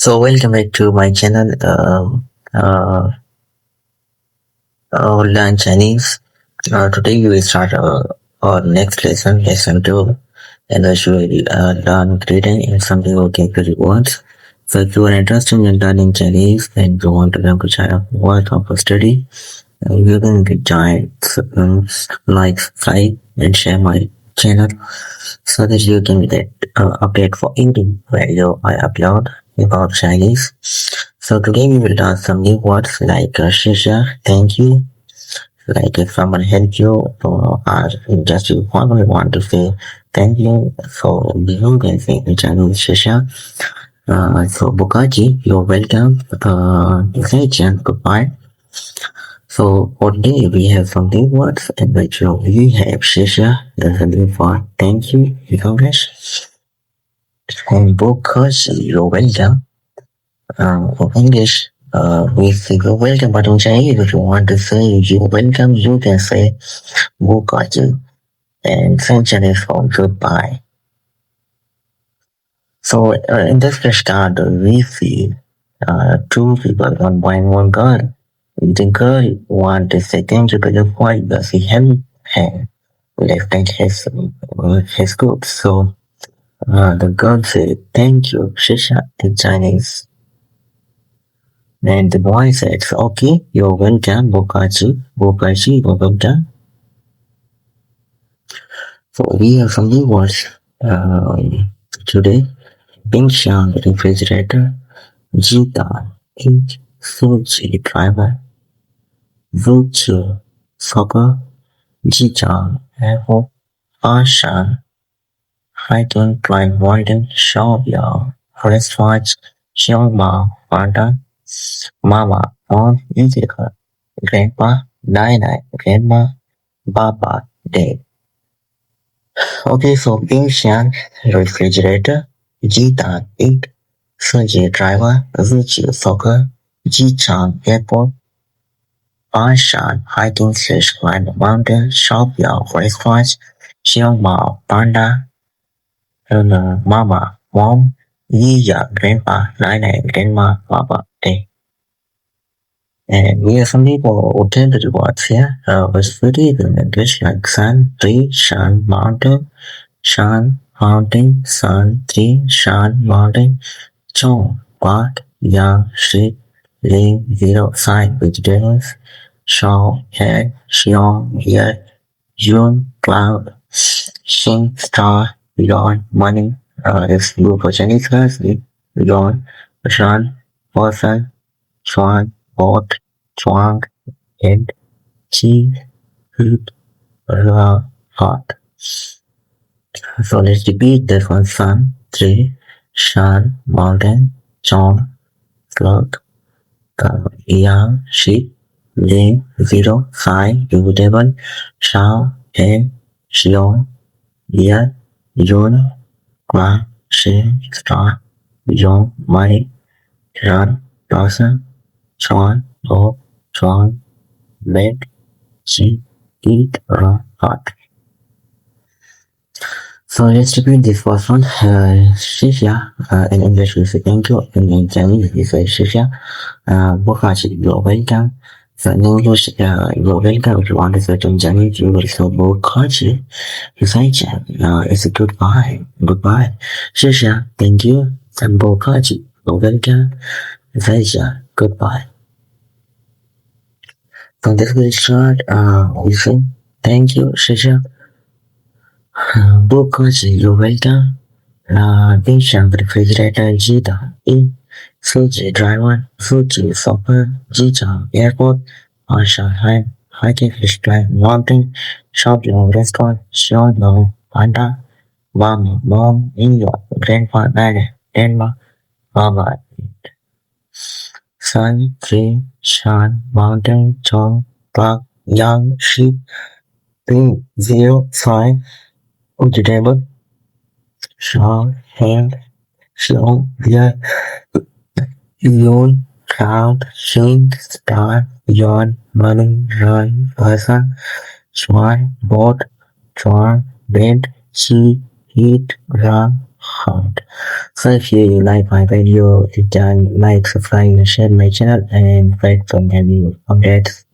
So welcome back to my channel, Learn Chinese. Today we will start our next lesson, lesson 2, and as we will learn greeting and something vocabulary words. So if you are interested in learning Chinese and you want to learn to China word of study, you can join, like, subscribe, and share my channel so that you can get update for any video I upload about Chinese. So today we will learn some new words like thank you. Like if someone help you or just you formally want to say thank you, so you can say in Chinese 谢谢. So Bukaji, you're welcome. Zaijian, goodbye. So for today we have some new words in which we have 谢谢 as a name for thank you in English. And Bukaji, you're welcome. For English, we say you're welcome, but in Chinese, if you want to say you're welcome, you can say 不客气. And same Chinese for goodbye. So in this flashcard, we see two people, one boy and one girl. The girl want to say thank you to the boy because he helped him lifting his goods. So the girl said thank you, 谢谢 in Chinese. And the boy says, okay, you're welcome, 不客气, you're welcome. So we have some new words today. 冰箱 refrigerator, 鸡蛋 egg, 司机 driver, 足球 soccer, 机长 airport, 爬山 hiking, climb mountain, 小表 wristwatch, 小马 panda, mama mom, musical, grandpa, nai grandma, baba dad. Okay, so 冰箱 refrigerator, 鸡蛋 egg, 司机 driver, 足球 soccer, 机场 airport, 爬山 hiking / climb the mountain, 小表 wristwatch, 小马 panda, mama mom, 爷爷 grandpa, nai grandma, baba dad. And we have some people alternative words here, which is in English like sun, tree, sun, mountain, sun, tree, sun, mountain, chong, bark, young, sheep, leaf, zero, sign, vegetables, shaw, head, xiong, year, June, cloud, xing, star, yawn, money, is good for Chinese class, yawn, shan, person, chuan, boat, chuang, head, cheese, heat, hot. So let's repeat this one. Sun, tree, sun, mountain, chong, slug, young, sheep, lane, zero, sign, vegetable, shaw, hen, xiong, year, June, cloud, shin, star, young, money, run, person, chuan, dog, chuang, bed, cheap, eat, hot. So let's repeat this first one. 谢谢 in English we say thank you, and in Chinese we say 谢谢. 不客气 you're welcome. So in English, you're welcome. If you want to say in Chinese, you will say 不客气. It's a goodbye. Goodbye. 谢谢 thank you. And 不客气 you're welcome. 再见 goodbye. So this will start. We say thank you. 谢谢. 不客气 you're welcome. 冰箱 refrigerator 鸡蛋 egg, 司机 driver, 司机 soccer, 机场 airport, 爬山 hiking climb mountain, shopping restaurant, 小狗 panda, mama mom, in-law grandpa nana grandma, baba sun, tree, sun, mountain, chong, clock, young, sheep, pin, zero, sign, vegetable, shaw, hand, slow, year, yawn, crowd, shink, star, yawn, money, run, person, swan, boat, chuan, bed, sea, heat, run, heart. So if you like my video, you can like, subscribe, and share my channel, and write some any updates.